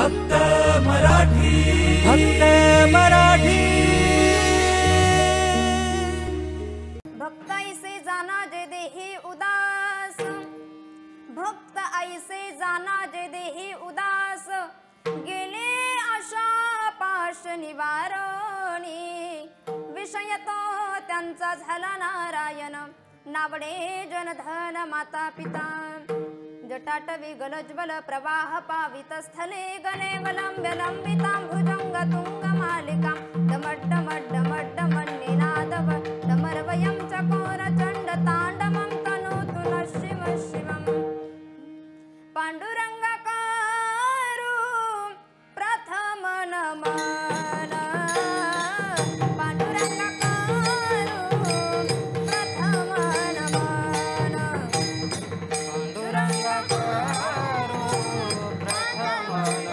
फक्त मराठी, फक्त मराठी। भक्त ऐसे जाना जे देही उदास, भक्त ऐसे जाना जे देही उदास, गेले आशा पाश निवारणी, विषय तो त्यांचा झाला नारायण, नावडे जनधन माता पिता, जटाटवी गलज्वल प्रवाह पावित स्थले गणे वलंब्य लंबितां भुजंग तुंग मालिकां, डमड्डमड्डमड्डमन्निनादव डमर्वयं चकोर चंड तांडवं तनोतु नः शिव शिवं। पांडुरंगाकारु प्रथम नमन, पांडुरंगाकारु प्रथम नमन, पांडुरंगाकारु प्रथम नमन,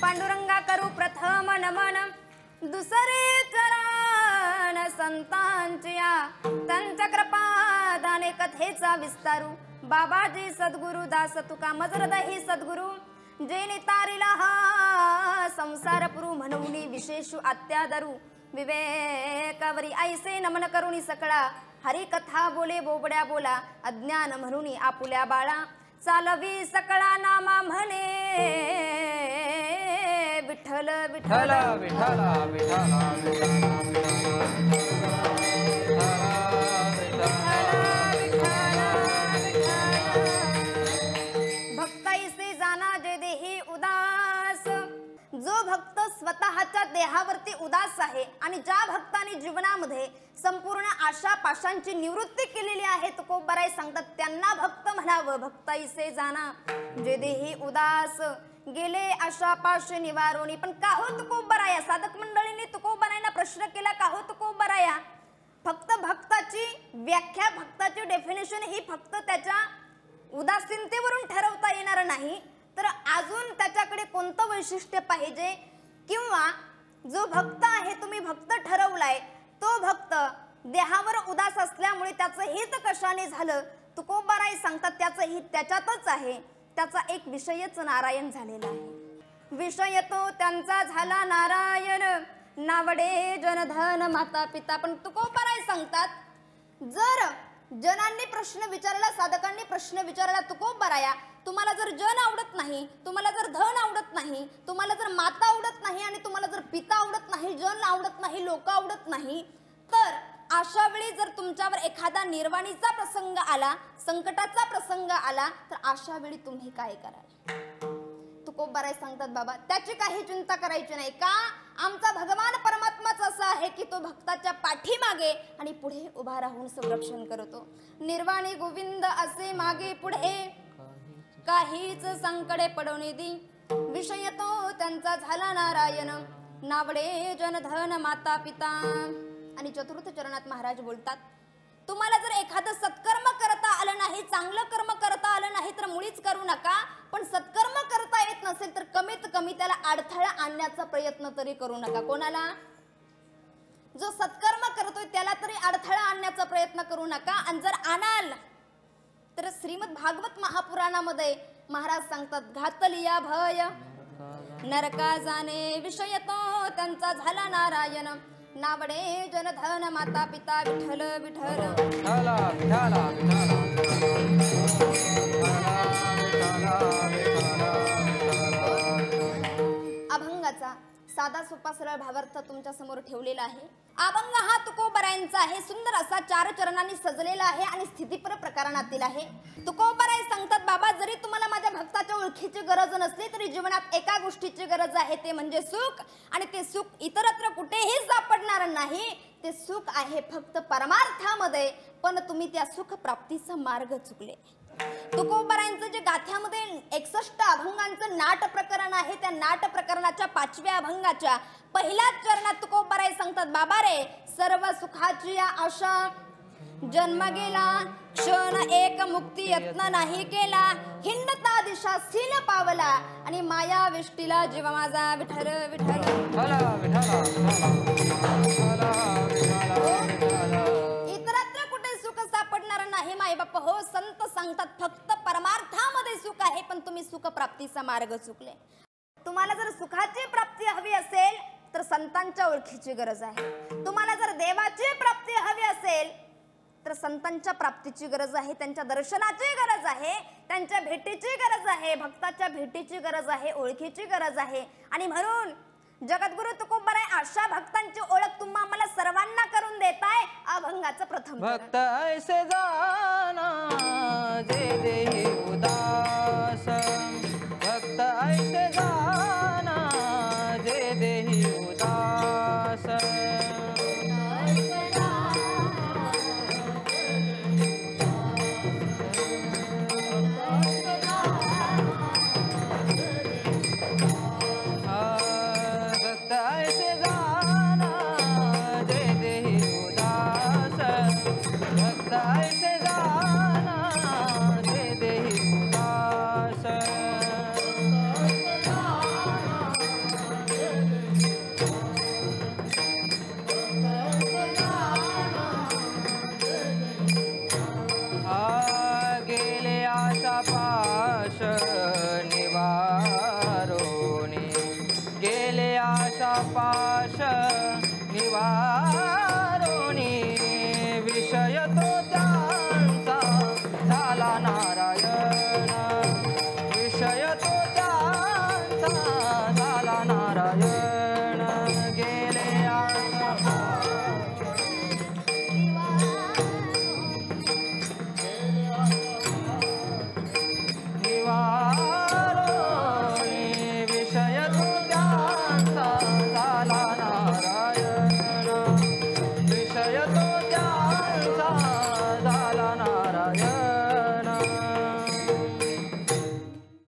पांडुरंगाकारु प्रथम दुसरे चरण संतांच्या, त्यांच्या कृपादाने कथेचा विस्तारू, बाबाजी सद्गुरु दास तुका मजरदही सद्गुरु, जे नितारिला हा संसार पुरू, म्हणून विशेष आत्यादरू, विवेकावरी ऐसे नमन करुणी सकळा, हरी कथा बोले बोबड्या बोला, अज्ञान म्हणून आपुल्या बाळा, चालवी सकळा नामा म्हणे विठ्ठल विठ्ठल विठ्ठल विठ्ठल भक्त ऐसे जाना जे देही उदास, जो भक्त स्वतःच्या देहावरती उदास आहे आणि ज्या भक्तांनी जीवनामध्ये संपूर्ण आशा पाशांची निवृत्ती केलेली आहे, तुकोबराय सांगतात त्यांना भक्त म्हणावं। भक्त ऐसे जाना जे देही उदास, गेले आशा पाश निवारोणी। पण का हो तुकोबराया, साधक मंडळींनी तुकोबरायांना प्रश्न केला, का हो तुकोबराया, फक्त भक्ताची व्याख्या, भक्ताची डेफिनेशन ही फक्त त्याच्या उदासीनतेवरून ठरवता येणार नाही, तर अजून त्याच्याकडे कोणतं वैशिष्ट्य पाहिजे, किंवा जो भक्त आहे तुम्ही भक्त ठरवलाय तो भक्त देहावर उदास असल्यामुळे त्याचं हित कशाने झालं, तुकोबाराय सांगतात त्याचं हित त्याच्यातच आहे, त्याचा एक विषयच नारायण झालेला आहे। विषय तो त्यांचा झाला नारायण, नावडे जनधन माता पिता। पण तुकोबाराय सांगतात जर जनांनी प्रश्न विचारला, साधकांनी प्रश्न विचारला, तुकोबराया तुम्हाला जर जन आवडत नाही, तुम्हाला जर धन आवडत नाही, तुम्हाला जर माता आवडत नाही आणि तुम्हाला जर पिता आवडत नाही, जन आवडत नाही, लोक आवडत नाही, तर अशा वेळी जर तुमच्यावर एखादा निर्वाणीचा प्रसंग आला, संकटाचा प्रसंग आला, तर अशा वेळी तुम्ही काय कराल? तुकोबाराय सांगतात बाबा त्याची काही चिंता करायची नाही, का आमचा भगवान परमात्माच असा आहे की तो भक्ताच्या पाठीमागे आणि पुढे उभा राहून संरक्षण करतो। निर्वाणी गोविंद असे मागे पुढे काहीच संकटे पडवणे दी, विषय तो त्यांचा झाला नारायण, नावडे जनधन माता पिता. आणि चतुर्थ चरणात महाराज बोलतात, तुम्हाला जर एखादं सत्कर्म करता आलं नाही, चांगलं कर्म करता आलं नाही तर मुळीच करू नका. पण सत्कर्म करता येत नसेल तर कमीत कमी त्याला अडथळा आणण्याचा प्रयत्न तरी करू नका. कोणाला? जो सत्कर्म करतोय त्याला तरी अडथळा आणण्याचा प्रयत्न करू नका. आणि जर आणाल तर श्रीमद भागवत महापुराणामध्ये महाराज सांगतात, घातलिया भय नरका जाणे विषय तो त्यांचा झाला नारायण. नावडे जनधन माता पिता विठ्ठल विठ्ठल. अभंगाचा साधा सोपा सरळ भावार्थ तुमच्या समोर ठेवलेला आहे. अभंग हा तुकोबरायांचा आहे. सुंदर असा 4 चरणांनी सजलेला आहे आणि स्थितीपर प्रकरणातील आहे. तुकोबराय सांगतात, बाबा जरी तुम्हाला माझ्या भक्ताच्या ओळखीची गरज नसली तरी जीवनात एका गोष्टीची गरज आहे, ते म्हणजे सुख. आणि ते सुख इतरत्र कुठेही सापडणार नाही. ते सुख आहे फक्त परमार्थामध्ये. पण तुम्ही त्या सुख प्राप्तीचा मार्ग चुकले. तुकोबरायांचं जे गाथ्यामध्ये 61 अभंगांचं नाट प्रकरण आहे, त्या नाट प्रकरणाच्या 5व्या अभंगाच्या पहिल्याच चरणात तुकोबराय सांगतात, बाबा रे सर्व सुखाची आशा जन्म गेला, क्षण एक मुक्ती यत्न नाही केला, हिंडता दिशा सीन पावला आणि माया विष्टीला जीव माझा विठ्ठल विठ्ठल. इतरत्र कुठे सुख सापडणार नाही माय बाप हो. संत सांगतात फक्त परमार्थामध्ये सुख आहे, पण तुम्ही सुख प्राप्तीचा मार्ग चुकले. तुम्हाला जर सुखाची प्राप्ती हवी असेल तर संतांच्या ओळखीची गरज आहे. तुम्हाला जर देवाची प्राप्ती हवी असेल तर संतांच्या प्राप्तीची गरज आहे, त्यांच्या दर्शनाची गरज आहे, त्यांच्या भेटीची गरज आहे, भक्ताच्या भेटीची गरज आहे, ओळखीची गरज आहे. आणि म्हणून जगद्गुरु तुकोबराय अशा भक्तांची ओळख तुम्हा आम्हाला सर्वांना करून देताय. अभंगाचं प्रथम भक्त ऐसे जाना जे देही उदास, भक्त ऐसे जाना जे देही उदास. पाश निवारोनी गेले आशा पाश निवारोनी विषय तो त्यांचा झाला ना